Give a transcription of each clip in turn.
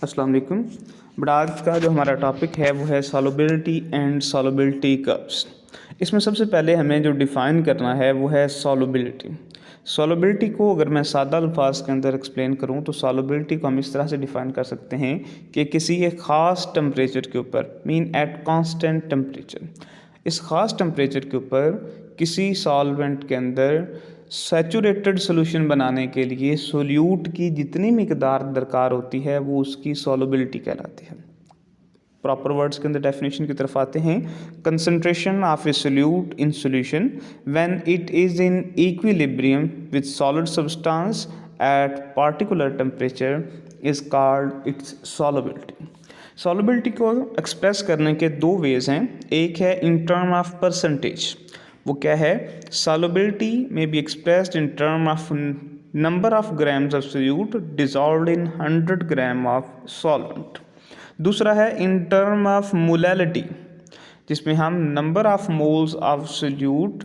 अस्सलाम वालेकुम। बट आज का जो हमारा टॉपिक है वो है सॉल्युबिलिटी एंड सॉल्युबिलिटी कर्व्स। इसमें सबसे पहले हमें जो डिफ़ाइन करना है वो है सॉल्युबिलिटी। सॉल्युबिलिटी को अगर मैं सादा अल्फाज के अंदर एक्सप्लेन करूँ तो सॉल्युबिलिटी को हम इस तरह से डिफ़ाइन कर सकते हैं कि किसी एक ख़ास टेम्परेचर के ऊपर मीन एट कांस्टेंट टेम्परेचर, इस ख़ास टेम्परेचर के ऊपर किसी सॉल्वेंट के अंदर सैचुरेटेड सॉल्यूशन बनाने के लिए सोल्यूट की जितनी मिकदार दरकार होती है वो उसकी सॉल्युबिलिटी कहलाती है। प्रॉपर वर्ड्स के अंदर डेफिनेशन की तरफ आते हैं। Concentration of A solute in solution when it is in equilibrium with solid substance eight particular temperature is called its solubility. Solubility को एक्सप्रेस करने के दो वेज हैं। एक है इन टर्म ऑफ परसेंटेज। वो क्या है? सॉल्युबिलिटी में be expressed in term of number of grams of solute dissolved in 100 gram of solvent. दूसरा है इन टर्म ऑफ मोलैलिटी, जिसमें हम number of moles of solute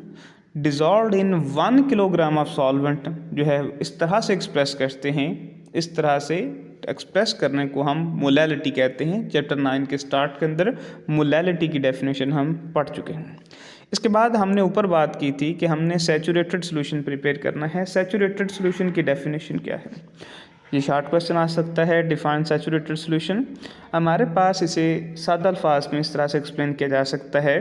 dissolved in 1 kilogram of solvent जो है इस तरह से एक्सप्रेस करते हैं। इस तरह से एक्सप्रेस करने को हम मोलैलिटी कहते हैं। चैप्टर 9 के स्टार्ट के अंदर मोलैलिटी की डेफिनेशन हम पढ़ चुके हैं। इसके बाद हमने ऊपर बात की थी कि हमने सैचुरेटेड सॉल्यूशन प्रिपेयर करना है। सैचुरेटेड सॉल्यूशन की डेफिनेशन क्या है? ये शॉर्ट क्वेश्चन आ सकता है। Define saturated solution. हमारे पास इसे सादा अल्फाज में इस तरह से एक्सप्लेन किया जा सकता है,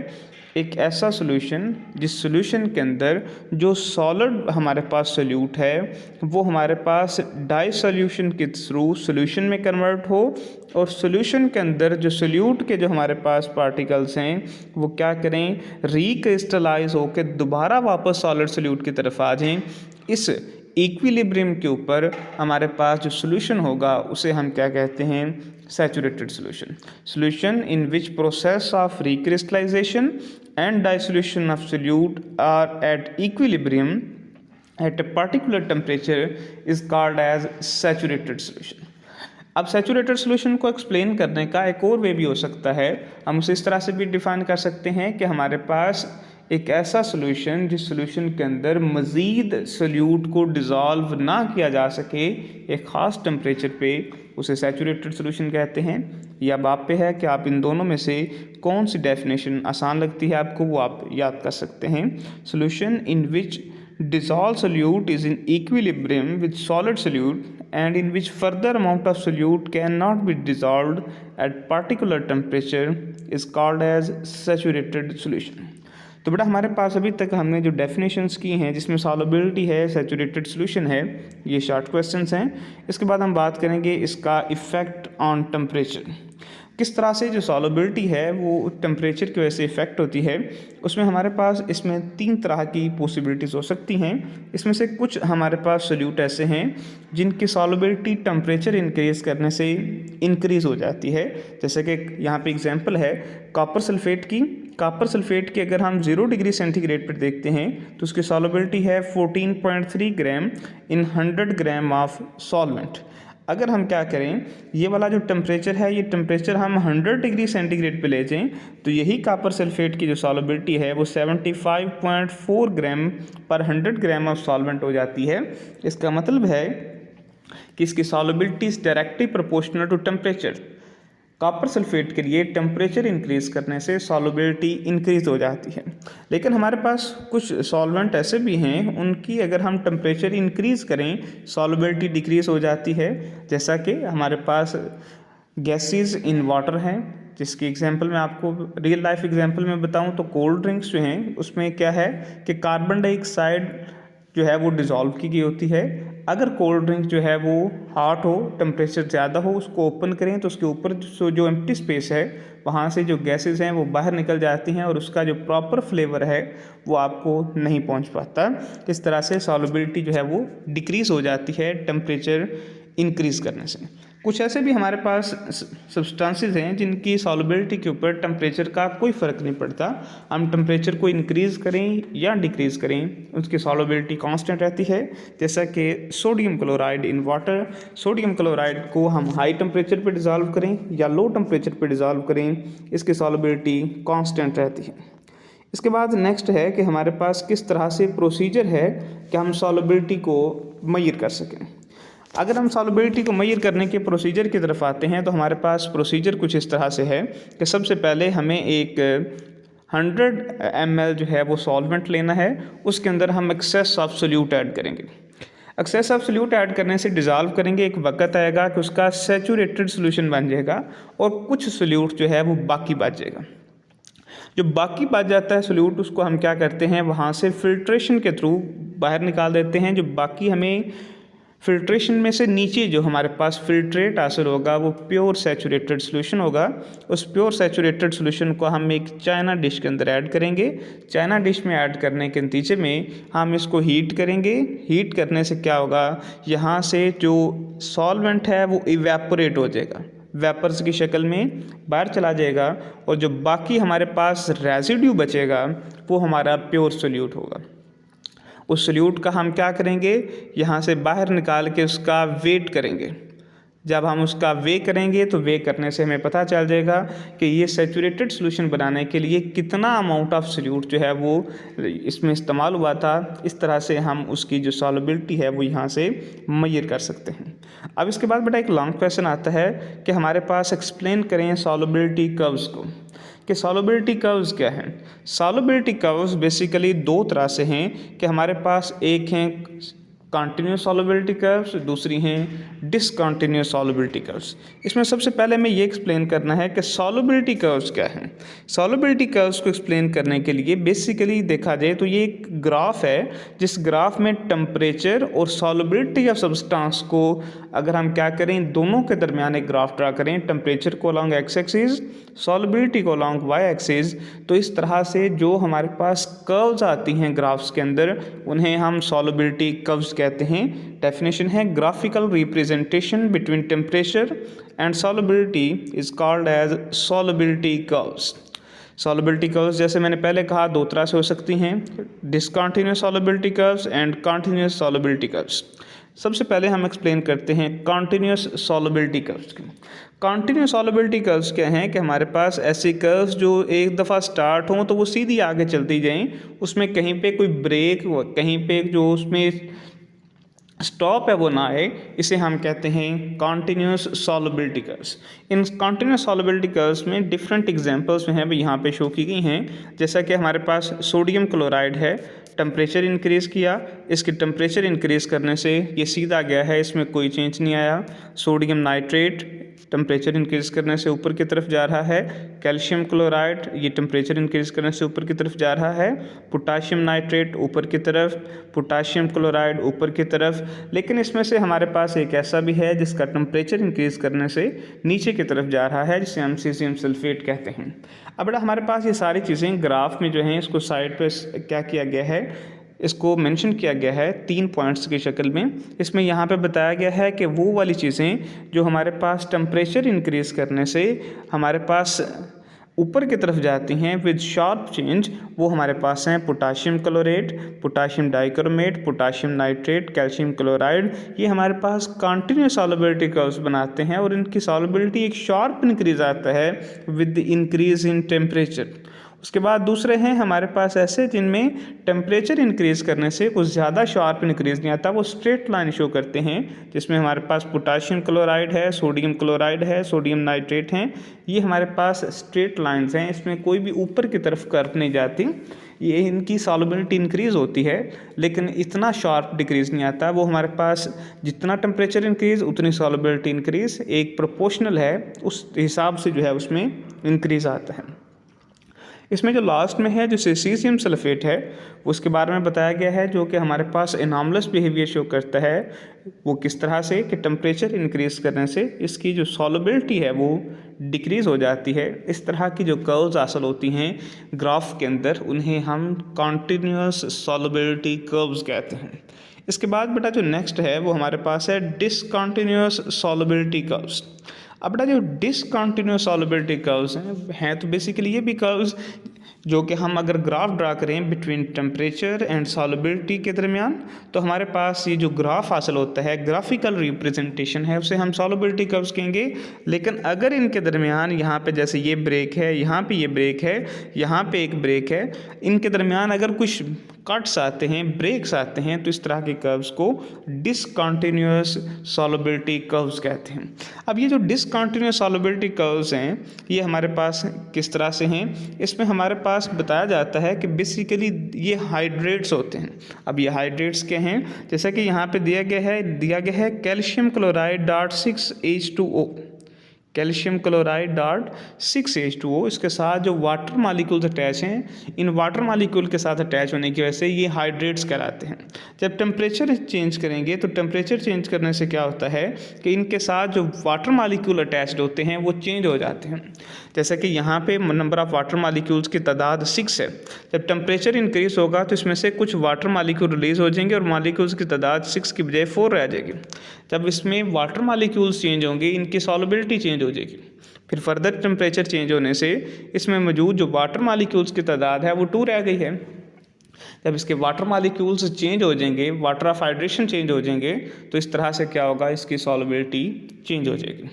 एक ऐसा सॉल्यूशन जिस सॉल्यूशन के अंदर जो सॉलिड हमारे पास सोल्यूट है वो हमारे पास डाई सॉल्यूशन के थ्रू सॉल्यूशन में कन्वर्ट हो, और सॉल्यूशन के अंदर जो सोल्यूट के जो हमारे पास पार्टिकल्स हैं वो क्या करें, रिक्रिस्टलाइज होकर दोबारा वापस सॉलिड सोल्यूट की तरफ आ जाएं। इस इक्विलिब्रियम के ऊपर हमारे पास जो सॉल्यूशन होगा उसे हम क्या कहते हैं? Saturated solution. Solution in which process of recrystallisation and dissolution of solute are at equilibrium at a particular temperature is called as saturated solution. अब सैचुरेटेड सॉल्यूशन को एक्सप्लेन करने का एक और वे भी हो सकता है। हम उसे इस तरह से भी डिफाइन कर सकते हैं कि हमारे पास एक ऐसा सॉल्यूशन जिस सॉल्यूशन के अंदर मज़ीद सोल्यूट को डिज़ोल्व ना किया जा सके एक ख़ास टेम्परेचर पे, उसे सैचुरेटेड सॉल्यूशन कहते हैं। यह अब आप पे है कि आप इन दोनों में से कौन सी डेफिनेशन आसान लगती है आपको, वो आप याद कर सकते हैं। Solution in which dissolved solute is in equilibrium with solid solute and in which further amount of solute cannot be dissolved at particular temperature is called as saturated solution. तो बेटा हमारे पास अभी तक हमने जो डेफिनेशंस की हैं जिसमें सॉल्युबिलिटी है, सैचुरेटेड सॉल्यूशन है, ये शॉर्ट क्वेश्चंस हैं। इसके बाद हम बात करेंगे इसका इफ़ेक्ट ऑन टेम्परेचर, किस तरह से जो सॉल्युबिलिटी है वो टेम्परेचर की वजह से इफ़ेक्ट होती है। उसमें हमारे पास इसमें 3 तरह की पॉसिबिलिटीज़ हो सकती हैं। इसमें से कुछ हमारे पास सोल्यूट ऐसे हैं जिनकी सॉल्युबिलिटी टेम्परेचर इंक्रीज़ करने से इंक्रीज़ हो जाती है। जैसे कि यहाँ पे एग्जांपल है कॉपर सल्फेट की। कॉपर सल्फेट की अगर हम 0 डिग्री सेंटीग्रेड पर देखते हैं तो उसकी सॉल्युबिलिटी है 14.3 ग्राम इन 100 ग्राम ऑफ सॉल्वेंट। अगर हम क्या करें, ये वाला जो टेम्परेचर है ये टेम्परेचर हम 100 डिग्री सेंटीग्रेड पे ले जाएं तो यही कॉपर सल्फेट की जो सॉल्युबिलिटी है वो 75.4 ग्राम पर 100 ग्राम ऑफ सॉल्वेंट हो जाती है। इसका मतलब है कि इसकी solubility is directly proportional to temperature. Copper sulphate के लिए टेम्परेचर इंक्रीज़ करने से सॉल्युबिलिटी इंक्रीज़ हो जाती है। लेकिन हमारे पास कुछ सॉल्वेंट ऐसे भी हैं उनकी अगर हम टेम्परेचर इंक्रीज़ करें सॉल्युबिलिटी डिक्रीज़ हो जाती है। जैसा कि हमारे पास गैसेस इन वाटर हैं, जिसकी एग्जांपल मैं आपको रियल लाइफ एग्जांपल में बताऊं तो कोल्ड ड्रिंक्स जो हैं उसमें क्या है कि कार्बन डाइऑक्साइड जो है वो डिज़ोल्व की गई होती है। अगर कोल्ड ड्रिंक जो है वो हॉट हो, टेम्परेचर ज़्यादा हो, उसको ओपन करें तो उसके ऊपर जो एम्प्टी स्पेस है वहाँ से जो गैसेस हैं वो बाहर निकल जाती हैं और उसका जो प्रॉपर फ्लेवर है वो आपको नहीं पहुँच पाता। इस तरह से सॉल्युबिलिटी जो है वो डिक्रीज़ हो जाती है टेम्परेचर इंक्रीज़ करने से। कुछ ऐसे भी हमारे पास सब्सटेंसेस हैं जिनकी सॉल्युबिलिटी के ऊपर टेम्परेचर का कोई फ़र्क नहीं पड़ता। हम टेम्परेचर को इंक्रीज़ करें या डिक्रीज़ करें उसकी सॉल्युबिलिटी कांस्टेंट रहती है। जैसा कि sodium chloride in water, sodium chloride को हम हाई टेम्परेचर पे डिज़ोल्व करें या लो टेम्परेचर पे डिज़ोल्व करें, इसकी सॉल्युबिलिटी कांस्टेंट रहती है। इसके बाद नेक्स्ट है कि हमारे पास किस तरह से प्रोसीजर है कि हम सॉल्युबिलिटी को मेजर कर सकें। अगर हम सॉल्युबिलिटी को मेजर करने के प्रोसीजर की तरफ आते हैं तो हमारे पास प्रोसीजर कुछ इस तरह से है कि सबसे पहले हमें एक 100 ml जो है वो सॉल्वेंट लेना है, उसके अंदर हम एक्सेस ऑफ सोल्यूट ऐड करेंगे। एक्सेस ऑफ सोल्यूट ऐड करने से डिज़ोल्व करेंगे, एक वक्त आएगा कि उसका सैचुरेटेड सोल्यूशन बन जाएगा और कुछ सोल्यूट जो है वो बाकी बच जाएगा। जो बाकी बच जाता है सोल्यूट, उसको हम क्या करते हैं, वहाँ से फिल्ट्रेशन के थ्रू बाहर निकाल देते हैं। जो बाकी हमें फिल्ट्रेशन में से नीचे जो हमारे पास फिल्ट्रेट हासिल होगा वो प्योर सैचुरेटेड सोल्यूशन होगा। उस प्योर सैचुरेटेड सोल्यूशन को हम एक चाइना डिश के अंदर ऐड करेंगे। चाइना डिश में ऐड करने के नतीजे में हम इसको हीट करेंगे। हीट करने से क्या होगा, यहाँ से जो सॉल्वेंट है वो इवेपोरेट हो जाएगा, वेपर्स की शक्ल में बाहर चला जाएगा और जो बाकी हमारे पास रेजिड्यू बचेगा वो हमारा प्योर सोल्यूट होगा। उस सोल्यूट का हम क्या करेंगे, यहाँ से बाहर निकाल के उसका वेट करेंगे। जब हम उसका वे करेंगे तो वे करने से हमें पता चल जाएगा कि ये सैचुरेटेड सोल्यूशन बनाने के लिए कितना अमाउंट ऑफ सोल्यूट जो है वो इसमें इस्तेमाल हुआ था। इस तरह से हम उसकी जो सॉल्युबिलिटी है वो यहाँ से मेजर कर सकते हैं। अब इसके बाद बेटा एक लॉन्ग क्वेश्चन आता है कि हमारे पास एक्सप्लेन करें सॉल्युबिलिटी कर्व्स को, कि सॉल्युबिलिटी कर्व्स क्या हैं। सॉल्युबिलिटी कर्व्स बेसिकली दो तरह से हैं कि हमारे पास एक हैं कॉन्टिन्यूस सॉल्युबिलिटी कर्व्स, दूसरी हैं डिसकॉन्टिन्यूस सॉल्युबिलिटी कर्व्स। इसमें सबसे पहले हमें ये एक्सप्लेन करना है कि सॉल्युबिलिटी कर्व्स क्या हैं। सॉल्युबिलिटी कर्व्स को एक्सप्लेन करने के लिए बेसिकली देखा जाए तो ये एक ग्राफ है, जिस ग्राफ में टेम्परेचर और सॉल्युबिलिटी ऑफ सब्सटेंस को अगर हम क्या करें, दोनों के दरमियान एक ग्राफ ड्रा करें, टेम्परेचर को अलॉन्ग एक्स एक्सिस, सॉल्युबिलिटी को अलॉन्ग वाई एक्सिस, तो इस तरह से जो हमारे पास कर्व्स आती हैं ग्राफ्स के अंदर उन्हें हम सॉल्युबिलिटी कर्व्स कहते हैं। डेफिनेशन है, graphical representation between temperature and solubility is called as solubility curves. Solubility curves जैसे मैंने पहले कहा दो तरह से हो सकती हैं, discontinuous solubility curves and continuous solubility curves. सबसे पहले हम एक्सप्लेन करते हैं कॉन्टिन्यूस सॉल्युबिलिटी कर्व्स की। कॉन्टिन्यूस सॉल्युबिलिटी कर्व्स क्या हैं कि हमारे पास ऐसे कर्व्स जो एक दफ़ा स्टार्ट हों तो वो सीधी आगे चलती जाएं, उसमें कहीं पे कोई ब्रेक, कहीं पे जो उसमें स्टॉप है वो ना आए, इसे हम कहते हैं कॉन्टिन्यूस सॉल्युबिलिटी कर्व्स। इन कॉन्टिन्यूस सॉल्युबिलिटी कर्व्स में डिफरेंट एग्जांपल्स हैं वो यहाँ पे शो की गई हैं। जैसा कि हमारे पास सोडियम क्लोराइड है, टेम्परेचर इंक्रीज़ किया, इसके टेम्परेचर इंक्रीज़ करने से ये सीधा गया है, इसमें कोई चेंज नहीं आया। सोडियम नाइट्रेट टेम्परेचर इंक्रीज़ करने से ऊपर की तरफ जा रहा है। कैल्शियम क्लोराइड ये टेम्परेचर इंक्रीज़ करने से ऊपर की तरफ जा रहा है। पोटाशियम नाइट्रेट ऊपर की तरफ, पोटाशियम क्लोराइड ऊपर की तरफ। लेकिन इसमें से हमारे पास एक ऐसा भी है जिसका टेम्परेचर इंक्रीज़ करने से नीचे की तरफ जा रहा है, जिसे हम सीज़ियम सल्फेट कहते हैं। अब बेटा हमारे पास ये सारी चीज़ें ग्राफ में जो हैं इसको साइड पे क्या किया गया है, इसको मेंशन किया गया है 3 पॉइंट्स की शक्ल में। इसमें यहाँ पे बताया गया है कि वो वाली चीज़ें जो हमारे पास टेम्परेचर इंक्रीज़ करने से हमारे पास ऊपर की तरफ जाती हैं विद शार्प चेंज, वो हमारे पास हैं potassium chlorate, potassium dichromate, potassium nitrate, calcium chloride. ये हमारे पास कॉन्टिन्यूस सॉल्युबिलिटी कर्व्स बनाते हैं और इनकी सॉल्युबिलिटी एक शार्प इंक्रीज आता है विद इंक्रीज इन टेम्परेचर। उसके बाद दूसरे हैं हमारे पास ऐसे जिनमें टेम्परेचर इंक्रीज़ करने से कुछ ज़्यादा शार्प इंक्रीज़ नहीं आता, वो स्ट्रेट लाइन शो करते हैं, जिसमें हमारे पास पोटाशियम क्लोराइड है, सोडियम क्लोराइड है, सोडियम नाइट्रेट हैं। ये हमारे पास स्ट्रेट लाइंस हैं, इसमें कोई भी ऊपर की तरफ कर्व नहीं जाती। ये इनकी सॉल्युबिलिटी इंक्रीज़ होती है लेकिन इतना शार्प डिक्रीज़ नहीं आता। वो हमारे पास जितना टेम्परेचर इंक्रीज़ उतनी सॉल्युबिलिटी इंक्रीज़ एक प्रोपोर्शनल है, उस हिसाब से जो है उसमें इंक्रीज़ आता है। इसमें जो लास्ट में है जो सीज़ियम सल्फेट है उसके बारे में बताया गया है, जो कि हमारे पास एनॉमलस बिहेवियर शो करता है। वो किस तरह से कि टेम्परेचर इंक्रीज़ करने से इसकी जो सॉल्युबिलिटी है वो डिक्रीज़ हो जाती है। इस तरह की जो कर्व्स हासिल होती हैं ग्राफ के अंदर उन्हें हम कॉन्टिन्यूस सॉल्युबिलिटी कर्व्स कहते हैं। इसके बाद बेटा जो नेक्स्ट है वो हमारे पास है डिसकॉन्टिन्यूस सॉल्युबिलिटी कर्व्स। अब बेटा जो डिसकॉन्टिन्यूस सॉल्युबिलिटी कर्व्स हैं तो बेसिकली ये भी कर्व्स जो कि हम अगर ग्राफ ड्रा करें बिटवीन टेम्परेचर एंड सॉल्युबिलिटी के दरमियान, तो हमारे पास ये जो ग्राफ हासिल होता है ग्राफिकल रिप्रेजेंटेशन है उसे हम सॉल्युबिलिटी कर्व्स कहेंगे। लेकिन अगर इनके दरमियान यहाँ पे जैसे ये ब्रेक है, यहाँ पे ये ब्रेक है, यहाँ पे एक ब्रेक है, इनके दरमियान अगर कुछ कट्स आते हैं, ब्रेक्स आते हैं, तो इस तरह के कर्व्स को डिसकंटिन्यूअस सॉल्युबिलिटी कर्व्स कहते हैं। अब ये जो डिसकंटिन्यूअस सॉल्युबिलिटी कर्व्स हैं ये हमारे पास किस तरह से हैं, इसमें हमारे पास बताया जाता है कि बेसिकली ये हाइड्रेट्स होते हैं। अब ये हाइड्रेट्स क्या हैं, जैसा कि यहाँ पे दिया गया है calcium chloride dot 6H2O, calcium chloride dot 6H2O, इसके साथ जो वाटर मालिक्यूल्स अटैच हैं, इन वाटर मालिक्यूल के साथ अटैच होने की वजह से ये हाइड्रेट्स कहलाते हैं। जब टेम्परेचर चेंज करेंगे तो टेम्परेचर चेंज करने से क्या होता है कि इनके साथ जो वाटर मालिक्यूल अटैच्ड होते हैं वो चेंज हो जाते हैं। जैसा कि यहाँ पे नंबर ऑफ़ वाटर मालिक्यूल्स की तादाद 6 है, जब टेम्परेचर इंक्रीज होगा तो इसमें से कुछ वाटर मालिक्यूल रिलीज़ हो जाएंगे और मालिक्यूल्स की तादाद 6 की बजाय 4 रह जाएगी। जब इसमें वाटर मालिक्यूल्स चेंज होंगे, इनकी सॉल्युबिलिटी चेंज हो जाएगी, फिर फर्दर टेम्परेचर चेंज होने से इसमें मौजूद जो वाटर मालिक्यूल्स की तादाद है वो 2 रह गई है। जब इसके वाटर मालिक्यूल्स चेंज हो जाएंगे, वाटर ऑफ हाइड्रेशन चेंज हो जाएंगे, तो इस तरह से क्या होगा, इसकी सॉल्युबिलिटी चेंज हो जाएगी।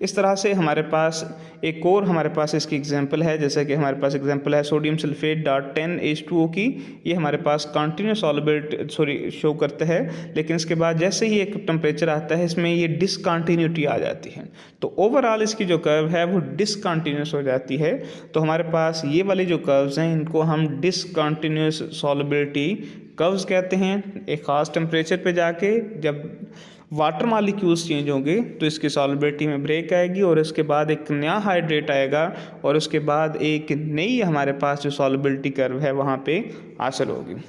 इस तरह से हमारे पास एक और हमारे पास इसकी एग्जांपल है, जैसे कि हमारे पास एग्जांपल है सोडियम सल्फेट डॉट 10H2O की। ये हमारे पास कंटिन्यूस सॉल्युबिलिटी शो करता है, लेकिन इसके बाद जैसे ही एक टेम्परेचर आता है इसमें ये डिसकंटिन्यूटी आ जाती है, तो ओवरऑल इसकी जो कर्व है वो डिसकंटिन्यूस हो जाती है। तो हमारे पास ये वाले जो कर्व्स हैं इनको हम डिसकंटिन्यूस सॉल्युबिलिटी कर्व्स कहते हैं। एक ख़ास टेम्परेचर पे जाके जब वाटर मालिक्यूल्स चेंज होंगे तो इसकी सॉल्युबिलिटी में ब्रेक आएगी और उसके बाद एक नया हाइड्रेट आएगा और उसके बाद एक नई हमारे पास जो सॉल्युबिलिटी कर्व है वहाँ पे हासिल होगी।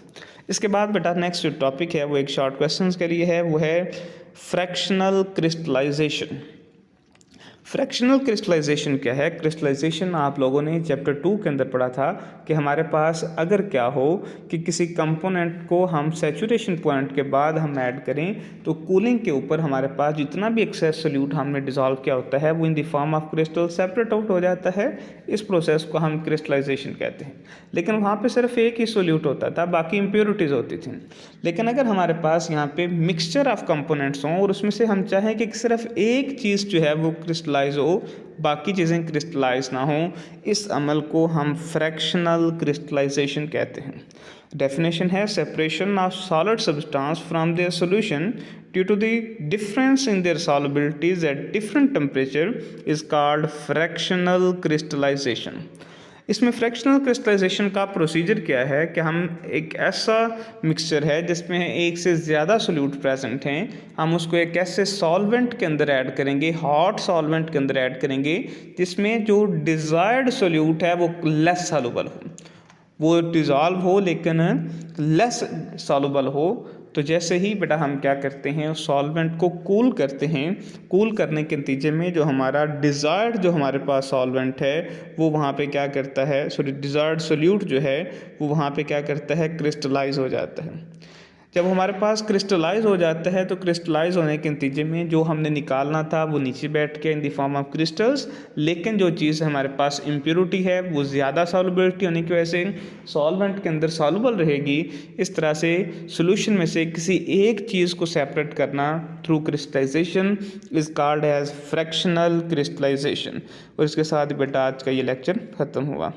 इसके बाद बेटा नेक्स्ट जो टॉपिक है वो एक शॉर्ट क्वेश्चंस के लिए है, वो है फ्रैक्शनल क्रिस्टलाइजेशन। फ्रैक्शनल क्रिस्टलाइजेशन क्या है? क्रिस्टलाइजेशन आप लोगों ने चैप्टर 2 के अंदर पढ़ा था कि हमारे पास अगर क्या हो कि किसी कंपोनेंट को हम सैचुरेशन पॉइंट के बाद हम ऐड करें तो कूलिंग के ऊपर हमारे पास जितना भी एक्सेस सोल्यूट हमने डिज़ोल्व किया होता है वो in the form of crystal separate out हो जाता है। इस प्रोसेस को हम क्रिस्टलाइजेशन कहते हैं। लेकिन वहाँ पर सिर्फ एक ही सोल्यूट होता था, बाकी इम्प्योरिटीज़ होती थी। लेकिन अगर हमारे पास यहाँ पे मिक्सचर ऑफ कंपोनेंट्स हों और उसमें से हम चाहें कि सिर्फ एक चीज़ जो है वो क्रिस्टलाइज हो, बाकी चीज़ें क्रिस्टलाइज ना हो, इस अमल को हम फ्रैक्शनल क्रिस्टलाइजेशन कहते हैं। डेफिनेशन है separation of solid substance from their solution due to the difference in their solubilities at different temperature is called fractional crystallisation. इसमें फ्रैक्शनल क्रिस्टलाइजेशन का प्रोसीजर क्या है कि हम एक ऐसा मिक्सचर है जिसमें एक से ज़्यादा सोल्यूट प्रेजेंट हैं, हम उसको एक ऐसे सॉल्वेंट के अंदर ऐड करेंगे, हॉट सॉल्वेंट के अंदर ऐड करेंगे जिसमें जो डिज़ायर्ड सोल्यूट है वो लेस सॉल्युबल हो, वो डिज़ोल्व हो लेकिन लेस सॉल्युबल हो। तो जैसे ही बेटा हम क्या करते हैं उस सॉल्वेंट को कूल करते हैं, कूल करने के नतीजे में जो हमारा डिज़ायर्ड जो हमारे पास सॉल्वेंट है वो वहाँ पे क्या करता है, सॉरी डिज़ायर्ड सोल्यूट जो है वो वहाँ पे क्या करता है, क्रिस्टलाइज हो जाता है। जब हमारे पास क्रिस्टलाइज हो जाता है तो क्रिस्टलाइज होने के नतीजे में जो हमने निकालना था वो नीचे बैठ के in the form of crystals, लेकिन जो चीज़ हमारे पास इम्प्योरिटी है वो ज़्यादा सॉल्युबिलिटी होने की वजह से सॉल्वेंट के अंदर सॉल्युबल रहेगी। इस तरह से सॉल्यूशन में से किसी एक चीज़ को सेपरेट करना through crystallization is called as fractional crystallization. और इसके साथ बेटा आज का ये लेक्चर ख़त्म हुआ।